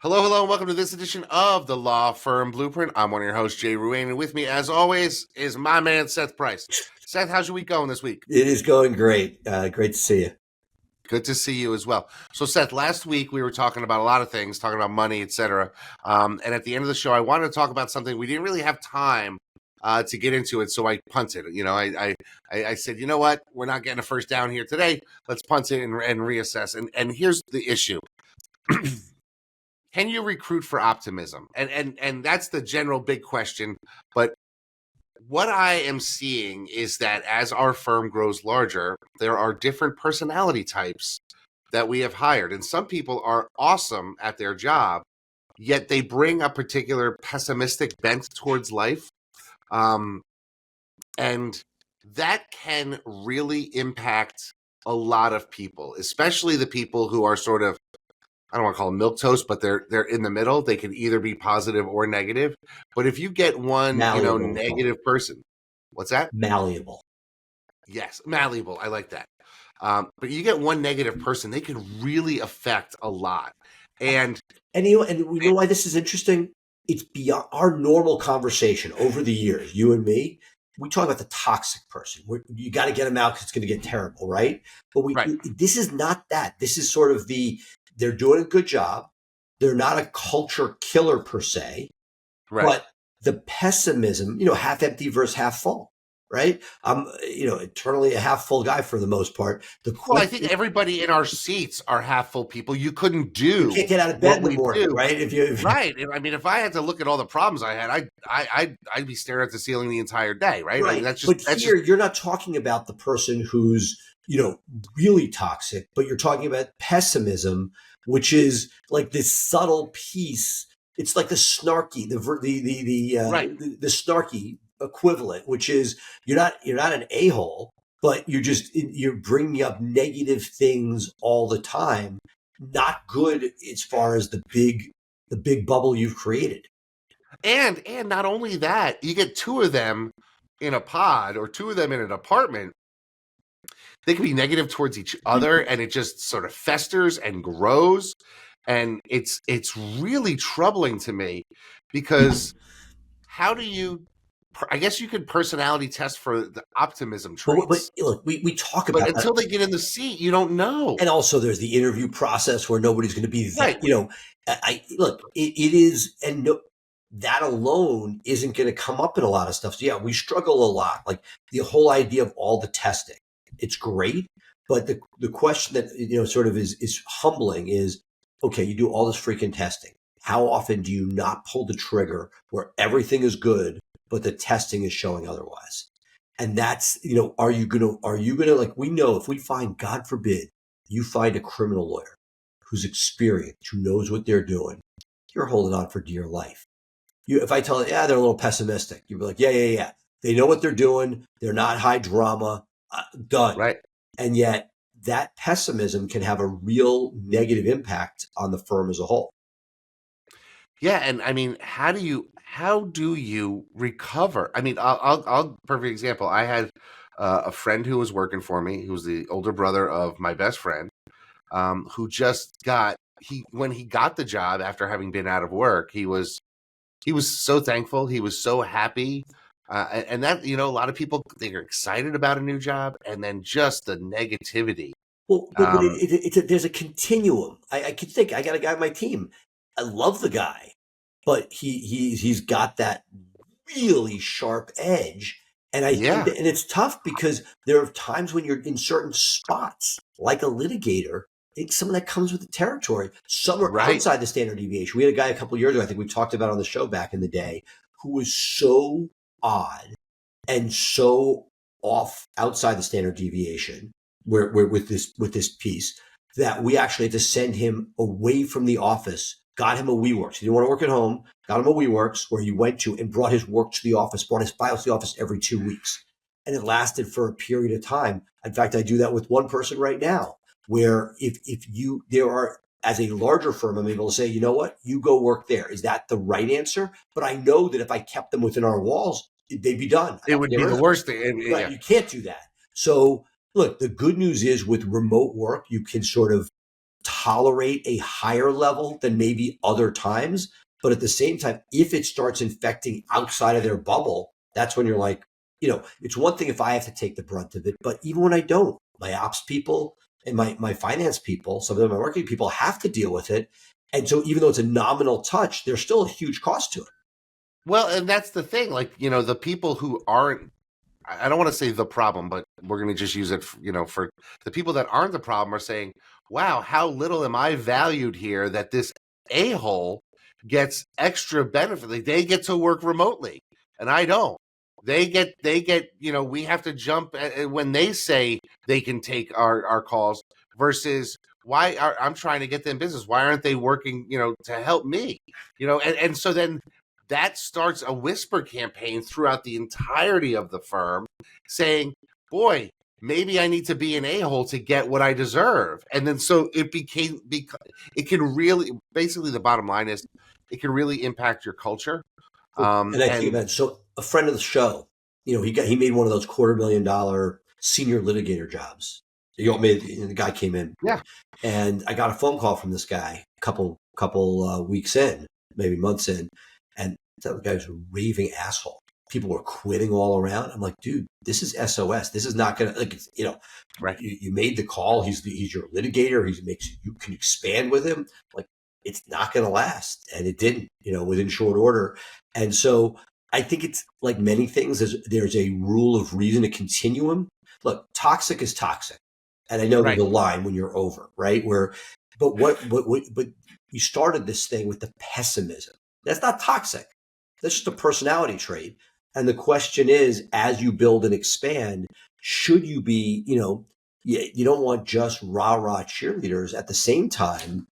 Hello, hello, and welcome to this edition of the Law Firm Blueprint. I'm one of your hosts, Jay Ruane, and with me, as always, is my man, Seth Price. Seth, how's your week going this week? It is going great. Great to see you. Good to see you as well. So, Seth, last week we were talking about a lot of things, talking about money, etc. And at the end of the show, I wanted to talk about something we didn't really have time to get into it, so I punted. I said, you know what? We're not getting a first down here today. Let's punt it and reassess. And here's the issue. Can you recruit for optimism? And that's the general big question. But what I am seeing is that as our firm grows larger, there are different personality types that we have hired. And some people are awesome at their job, yet they bring a particular pessimistic bent towards life. And that can really impact a lot of people, especially the people who are sort of, I don't want to call them milquetoast, but they're in the middle. They can either be positive or negative. But if you get one, Malleable. negative person, what's that? Malleable. Yes, malleable. I like that. But you get one negative person, they can really affect a lot. And we know why this is interesting? It's beyond our normal conversation over the years. You and me, we talk about the toxic person. You got to get them out because it's going to get terrible, right? But this is not that. This is sort of they're doing a good job. They're not a culture killer per se, but the pessimism, half empty versus half full, right? I'm, eternally a half full guy for the most part. I think everybody in our seats are half full people. You couldn't do. You can't get out of bed in the morning, right? Right. I mean, if I had to look at all the problems I had, I'd be staring at the ceiling the entire day, right? Right. I mean, you're not talking about the person who's, really toxic, but you're talking about pessimism, which is like this subtle piece. It's like the snarky, the snarky equivalent, which is you're not an a-hole, but you're bringing up negative things all the time. Not good as far as the big bubble you've created. And not only that, you get two of them in a pod or two of them in an apartment. They can be negative towards each other, and it just sort of festers and grows. And it's really troubling to me because how do you, I guess you could personality test for the optimism traits. But look, we talk about But until they get in the seat, you don't know. And also there's the interview process where nobody's going to be that, right. It is, and no, that alone isn't going to come up in a lot of stuff. So yeah, we struggle a lot. Like the whole idea of all the testing, it's great. But the question that, sort of is humbling is, okay, you do all this freaking testing. How often do you not pull the trigger where everything is good, but the testing is showing otherwise? And that's, are you gonna like, we know if we find, God forbid, you find a criminal lawyer who's experienced, who knows what they're doing, you're holding on for dear life. If I tell you, they're a little pessimistic, you'd be like, yeah. They know what they're doing. They're not high drama, done. Right. And yet that pessimism can have a real negative impact on the firm as a whole. Yeah. And I mean, how do you recover? I mean, I'll perfect example. I had a friend who was working for me, who was the older brother of my best friend, who just when he got the job after having been out of work, he was so thankful. He was so happy. And that, a lot of people, they're excited about a new job, and then just the negativity. Well, but there's a continuum. I can think, I got a guy on my team. I love the guy, but he's got that really sharp edge. And and it's tough because there are times when you're in certain spots, like a litigator. I think some of that comes with the territory. Some are outside the standard deviation. We had a guy a couple of years ago, I think we talked about on the show back in the day, who was so odd and so off outside the standard deviation where with this piece that we actually had to send him away from the office, got him a WeWorks. He didn't want to work at home, got him a WeWorks where he went to and brought his work to the office, brought his files to the office every 2 weeks. And it lasted for a period of time. In fact, I do that with one person right now, where there are, as a larger firm, I'm able to say, you know what, you go work there. Is that the right answer? But I know that if I kept them within our walls, they'd be done. It would be the worst thing. Right, you can't do that. So look, the good news is with remote work, you can sort of tolerate a higher level than maybe other times. But at the same time, if it starts infecting outside of their bubble, that's when you're like, it's one thing if I have to take the brunt of it, but even when I don't, my ops people and my finance people, some of them, my marketing people have to deal with it. And so even though it's a nominal touch, there's still a huge cost to it. Well, and that's the thing. Like, the people who aren't, I don't want to say the problem, but we're going to just use it, for the people that aren't the problem are saying, wow, how little am I valued here that this a-hole gets extra benefit. Like, they get to work remotely and I don't. We have to jump when they say they can take our calls versus I'm trying to get them business. Why aren't they working, to help me? And so then that starts a whisper campaign throughout the entirety of the firm saying, boy, maybe I need to be an a-hole to get what I deserve. And then so it it can really, basically the bottom line is it can really impact your culture. Well, and I think And about it. So a friend of the show, he made one of those $250,000 senior litigator jobs. The guy came in, yeah, and I got a phone call from this guy a couple weeks in, maybe months in, and that guy was a raving asshole. People were quitting all around. I'm like, dude, this is SOS. This is not gonna right. you made the call. He's your litigator. You can expand with him. Like, it's not going to last, and it didn't. Within short order. And so I think it's like many things. There's a rule of reason, a continuum. Look, toxic is toxic, and I know there's Right. a line when you're over, right? But you started this thing with the pessimism. That's not toxic. That's just a personality trait. And the question is, as you build and expand, should you be, you don't want just rah rah cheerleaders. At the same time,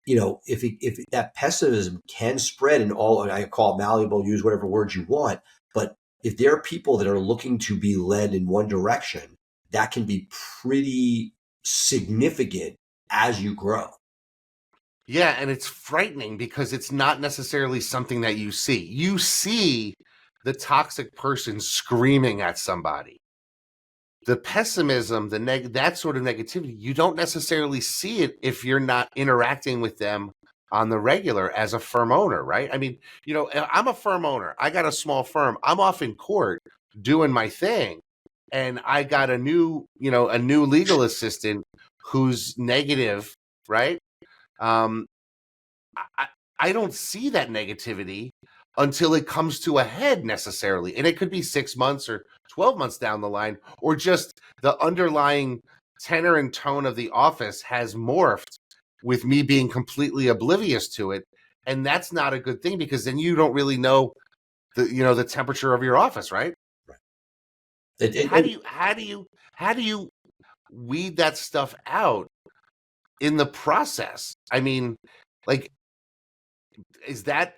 if that pessimism can spread in all, I call it malleable, use whatever words you want. But if there are people that are looking to be led in one direction, that can be pretty significant as you grow. Yeah, and it's frightening because it's not necessarily something that you see. You see the toxic person screaming at somebody. The pessimism, that sort of negativity, you don't necessarily see it if you're not interacting with them on the regular as a firm owner, right? I mean, I'm a firm owner. I got a small firm. I'm off in court doing my thing, and I got a new legal assistant who's negative, right? Um, I, I don't see that negativity until it comes to a head necessarily. And it could be 6 months or 12 months down the line, or just the underlying tenor and tone of the office has morphed with me being completely oblivious to it. And that's not a good thing because then you don't really know the temperature of your office, right? Right. And how do you weed that stuff out in the process? I mean, like, is that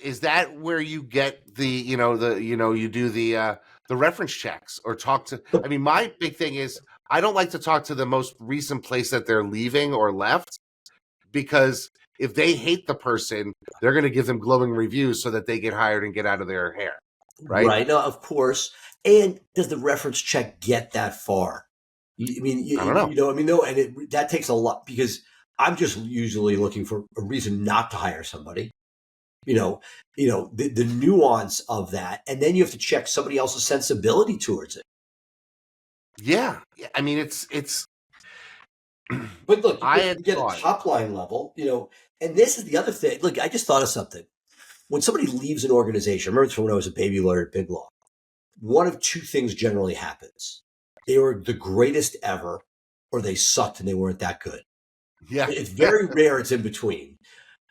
where you get you do the reference checks or talk to? I mean, my big thing is I don't like to talk to the most recent place that they're leaving or left, because if they hate the person, they're going to give them glowing reviews so that they get hired and get out of their hair, right? Right. No, of course. And does the reference check get that far? I mean, I don't know. no, and that takes a lot, because I'm just usually looking for a reason not to hire somebody. The nuance of that, and then you have to check somebody else's sensibility towards it. Yeah, I mean, it's. But look, I had you get a thought, top line level, and this is the other thing. Look, I just thought of something. When somebody leaves an organization, I remember from when I was a baby lawyer at Big Law, one of two things generally happens. They were the greatest ever, or they sucked and they weren't that good. yeah, It's very rare it's in between.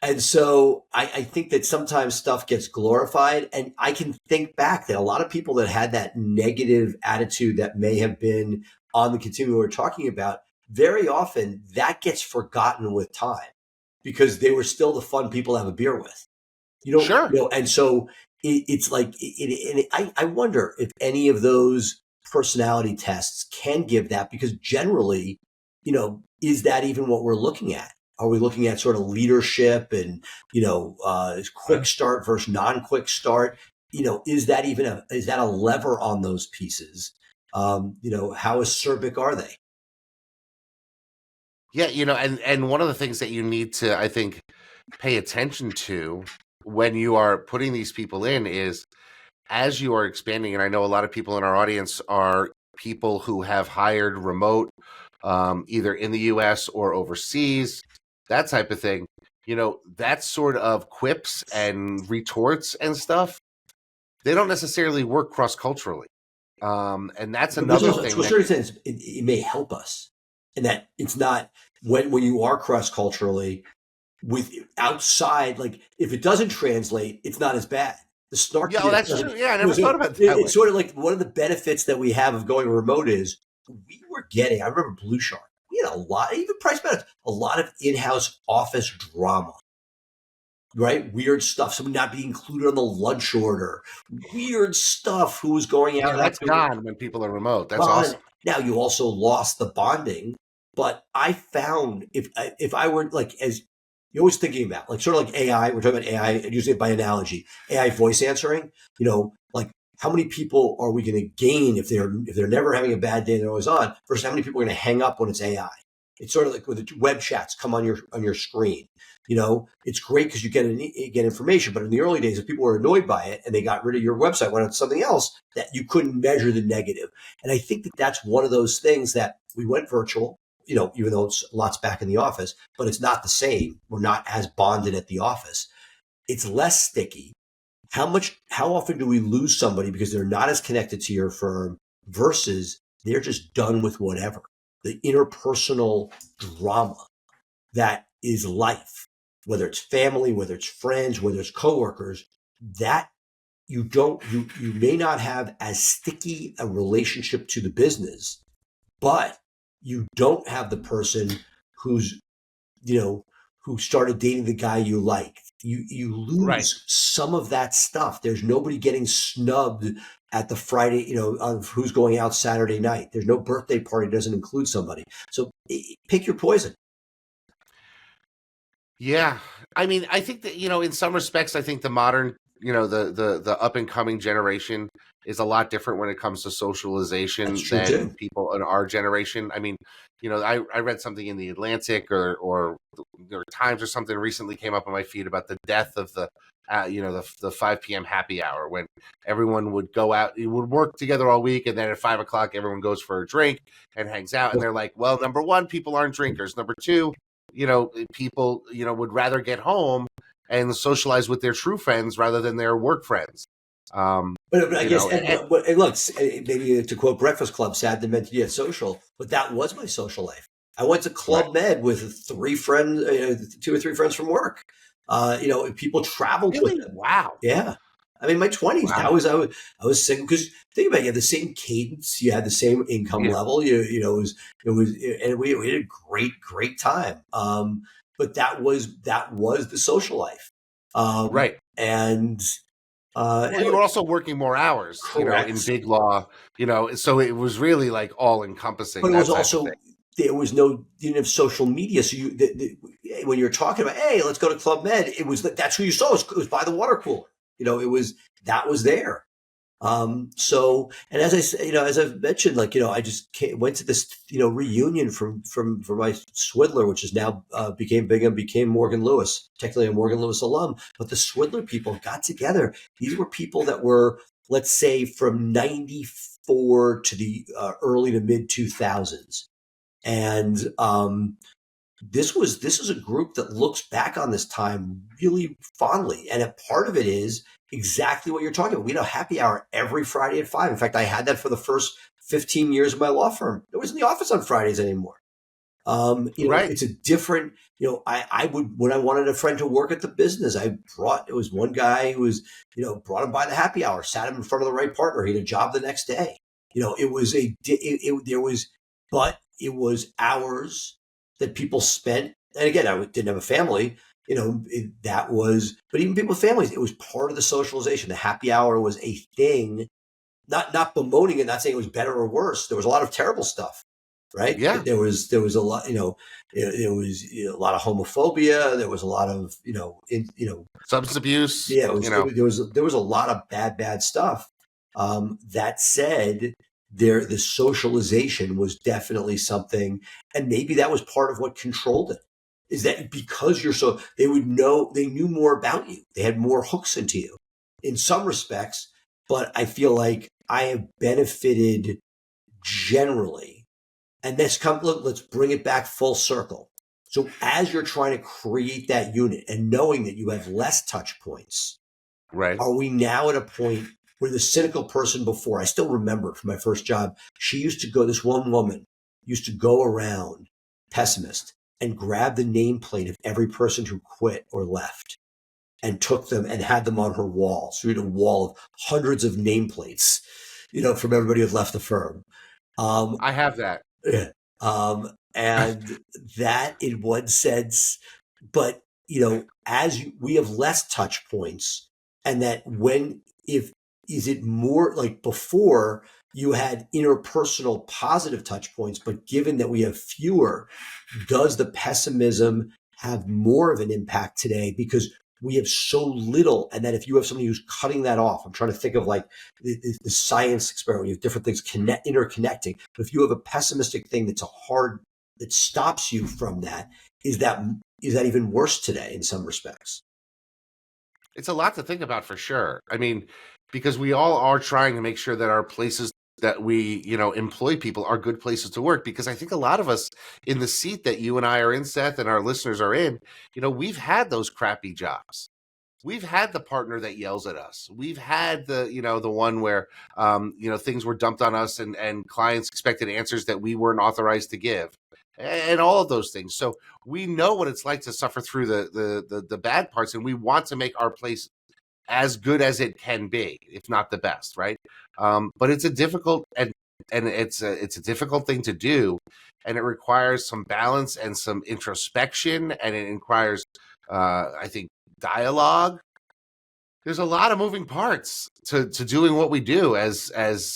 And so I think that sometimes stuff gets glorified. And I can think back that a lot of people that had that negative attitude that may have been on the continuum we're talking about, very often that gets forgotten with time, because they were still the fun people to have a beer with. sure. And so it's like, I wonder if any of those personality tests can give that, because generally, is that even what we're looking at? Are we looking at sort of leadership and, quick start versus non-quick start? Is that is that a lever on those pieces? How acerbic are they? Yeah, and one of the things that you need to, I think, pay attention to when you are putting these people in is as you are expanding, and I know a lot of people in our audience are people who have hired remote, either in the US or overseas, that type of thing. That sort of quips and retorts and stuff, they don't necessarily work cross culturally. And that's But there's another also, to thing a that, certain extent, it may help us, and that it's not when you are cross culturally with outside. Like if it doesn't translate, it's not as bad. The yeah, oh, snarkiness that's doesn't. true. Yeah, I never So thought about it that it's way. sort of like one of the benefits that we have of going remote is we were getting. I remember BluShark. We had a lot, even price benefits, a lot of in-house office drama, right? Weird stuff. Someone not being included on the lunch order. Weird stuff. Who was going Yeah, out that's after gone when people are remote. That's gone. awesome. Now you also lost the bonding, but I found if I were like as you're always thinking about like sort of like AI, we're talking about AI and using it by analogy, AI voice answering. Like how many people are we going to gain if they're never having a bad day and they're always on versus how many people are going to hang up when it's AI? It's sort of like when the web chats come on your screen. It's great because you get information, but in the early days, if people were annoyed by it and they got rid of your website, went on to something else, that you couldn't measure the negative. And I think that that's one of those things that we went virtual, even though it's lots back in the office, but it's not the same. We're not as bonded at the office. It's less sticky. How often do we lose somebody because they're not as connected to your firm versus they're just done with whatever? The interpersonal drama that is life, whether it's family, whether it's friends, whether it's coworkers, that you may not have as sticky a relationship to the business, but you don't have the person who's who started dating the guy you like. You Right. lose some of that stuff. There's nobody getting snubbed at the Friday, of who's going out Saturday night. There's no birthday party that doesn't include somebody. So pick your poison. Yeah. I mean, I think that, in some respects, I think the modern, the up and coming generation is a lot different when it comes to That's socialization true than too. people in our generation. I mean, I read something in the Atlantic or the New York Times or something recently came up on my feed about the death of the 5 p.m. happy hour when everyone would go out, you would work together all week. And then at 5 o'clock, everyone goes for a drink and hangs out. And they're like, well, number one, people aren't drinkers. Number two, people, would rather get home and socialize with their true friends rather than their work friends. But I You guess, know, and, and, but look, maybe to quote Breakfast Club, sad to mention yet social, but that was my social life. I went to right. Club Med with three friends, two or three friends from work. People traveled with Really? them. Wow. Yeah. I mean, my 20s, Wow. I was single because think about it, you had the same cadence, you had the same income Yeah. level, it was, and we had a great time. But that was the social life. Right. And, Well, you were also working more hours, in correct. big law, so it was really like all encompassing, But it that was type of thing. also there was no you didn't have social media, so when you're talking about hey, let's go to Club Med, it was that's who you saw. It was by the water cooler. It was that was there. So and as I said, as I've mentioned, like I just went to this reunion from my Swidler, which is now became big and became Morgan Lewis, technically a Morgan Lewis alum. But the Swidler people got together. These were people that were, let's say, from '94 to the early to mid 2000s, and this is a group that looks back on this time really fondly, and a part of it is exactly what you're talking about. We had a happy hour every Friday at 5. In fact, I had that for the first 15 years of my law firm. I was in the office on Fridays anymore. Right. It's a different. I would when I wanted a friend to work at the business. It was one guy who was brought him by the happy hour, sat him in front of the right partner. He had a job the next day. It was there was, but it was hours that people spent. And again, I didn't have a family. That was, but even people with families, it was part of the socialization. The happy hour was a thing. Not bemoaning it, not saying it was better or worse. There was a lot of terrible stuff, right? Yeah. There was a lot, there was a lot of homophobia. There was a lot of Substance abuse, yeah, there was a lot of bad stuff. That said, the socialization was definitely something, and maybe that was part of what controlled it. Is that because you're so they knew more about you, they had more hooks into you, in some respects. But I feel like I have benefited generally, and let's bring it back full circle. So as you're trying to create that unit and knowing that you have less touch points, Right. are we now at a point where the cynical person before, I still remember from my first job, this one woman used to go around, pessimist, and grab the nameplate of every person who quit or left and took them and had them on her wall. So we had a wall of hundreds of nameplates, from everybody who had left the firm. Um, I have that. yeah. And that in one sense, but we have less touch points, and that if is it more like before you had interpersonal positive touch points, but given that we have fewer, does the pessimism have more of an impact today because we have so little? And that if you have somebody who's cutting that off, I'm trying to think of like the science experiment, you have different things interconnecting. But if you have a pessimistic thing that stops you from that, is that even worse today in some respects? It's a lot to think about for sure. I mean, because we all are trying to make sure that our places that we, employ people are good places to work. Because I think a lot of us in the seat that you and I are in, Seth, and our listeners are in, we've had those crappy jobs. We've had the partner that yells at us. We've had the one where, things were dumped on us and clients expected answers that we weren't authorized to give, and all of those things. So we know what it's like to suffer through the bad parts, and we want to make our place as good as it can be, if not the best, right? But it's a difficult and it's a difficult thing to do, and it requires some balance and some introspection, and it requires, I think, dialogue. There's a lot of moving parts to doing what we do as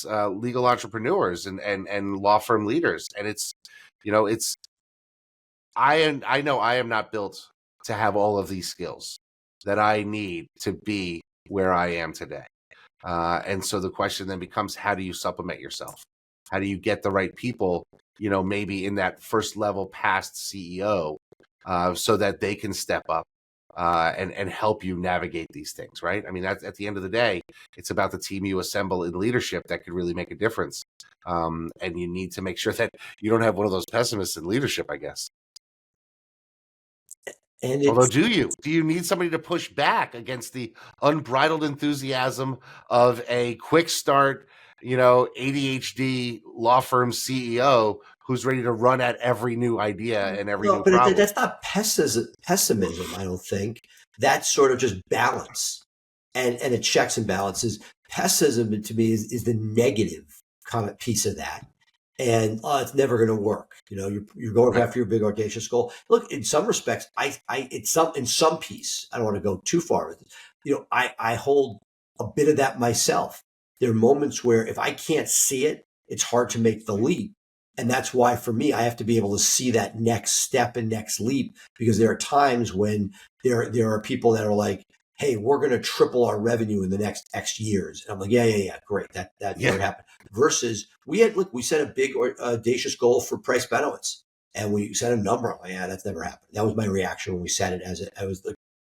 legal entrepreneurs and law firm leaders, and it's I know I am not built to have all of these skills that I need to be where I am today. And so the question then becomes, how do you supplement yourself? How do you get the right people, maybe in that first level past CEO, so that they can step up and help you navigate these things, right? I mean, at the end of the day, it's about the team you assemble in leadership that could really make a difference. And you need to make sure that you don't have one of those pessimists in leadership, I guess. And Although, it's do you need somebody to push back against the unbridled enthusiasm of a quick start, ADHD law firm CEO who's ready to run at every new idea and every no, new but problem? that's not pessimism. I don't think that's sort of just balance and it checks and balances. Pessimism to me is the negative kind of piece of that, and it's never going to work. You're going Right. after your big audacious goal. Look, in some respects, in some piece. I don't want to go too far with it. I hold a bit of that myself. There are moments where if I can't see it, it's hard to make the leap. And that's why for me, I have to be able to see that next step and next leap, because there are times when there are people that are like, hey, we're going to triple our revenue in the next X years. And I'm like, yeah, great. That Yeah. never happened. Versus we set a big audacious goal for price benefits, and we set a number. I'm like, yeah, that's never happened. That was my reaction when we set it. I was like,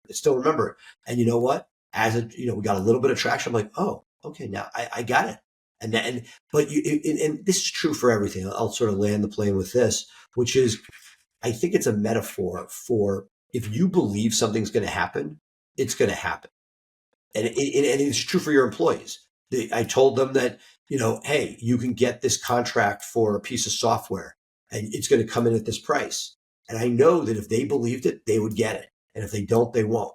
I still remember it. And you know what? We got a little bit of traction. I'm like, oh, okay, now I got it. And then, but and this is true for everything. I'll sort of land the plane with this, which is, I think it's a metaphor for, if you believe something's going to happen, it's going to happen. And it's true for your employees. I told them that, hey, you can get this contract for a piece of software and it's going to come in at this price. And I know that if they believed it, they would get it. And if they don't, they won't.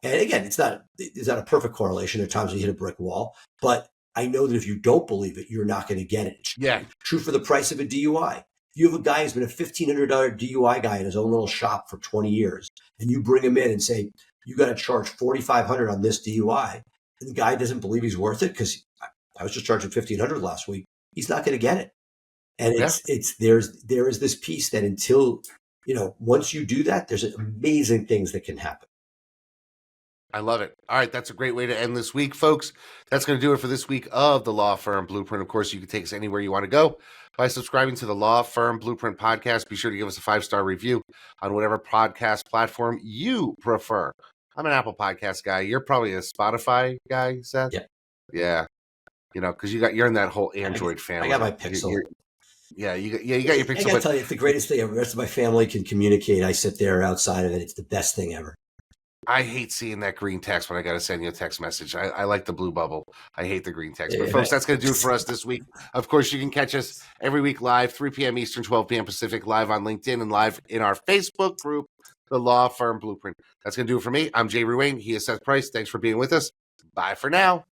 And again, it's not a perfect correlation. There are times when you hit a brick wall, but I know that if you don't believe it, you're not going to get it. It's Yeah. true for the price of a DUI. If you have a guy who's been a $1,500 DUI guy in his own little shop for 20 years, and you bring him in and say, you got to charge $4,500 on this DUI, and the guy doesn't believe he's worth it because I was just charging $1,500 last week, he's not going to get it. And Yeah. there is this piece that until, once you do that, there's amazing things that can happen. I love it. All right, that's a great way to end this week, folks. That's going to do it for this week of the Law Firm Blueprint. Of course, you can take us anywhere you want to go by subscribing to the Law Firm Blueprint podcast. Be sure to give us a 5-star review on whatever podcast platform you prefer. I'm an Apple Podcast guy. You're probably a Spotify guy, Seth. Yep. Yeah, because you're in that whole I got, Android family. I got my Pixel. You got your I Pixel. got to But tell you, it's the greatest thing ever. The rest of my family can communicate. I sit there outside of it. It's the best thing ever. I hate seeing that green text when I got to send you a text message. I like the blue bubble. I hate the green text. But Yeah. folks, that's going to do it for us this week. Of course, you can catch us every week live, 3 p.m. Eastern, 12 p.m. Pacific, live on LinkedIn and live in our Facebook group, The Law Firm Blueprint. That's going to do it for me. I'm Jay Ruane. He is Seth Price. Thanks for being with us. Bye for now.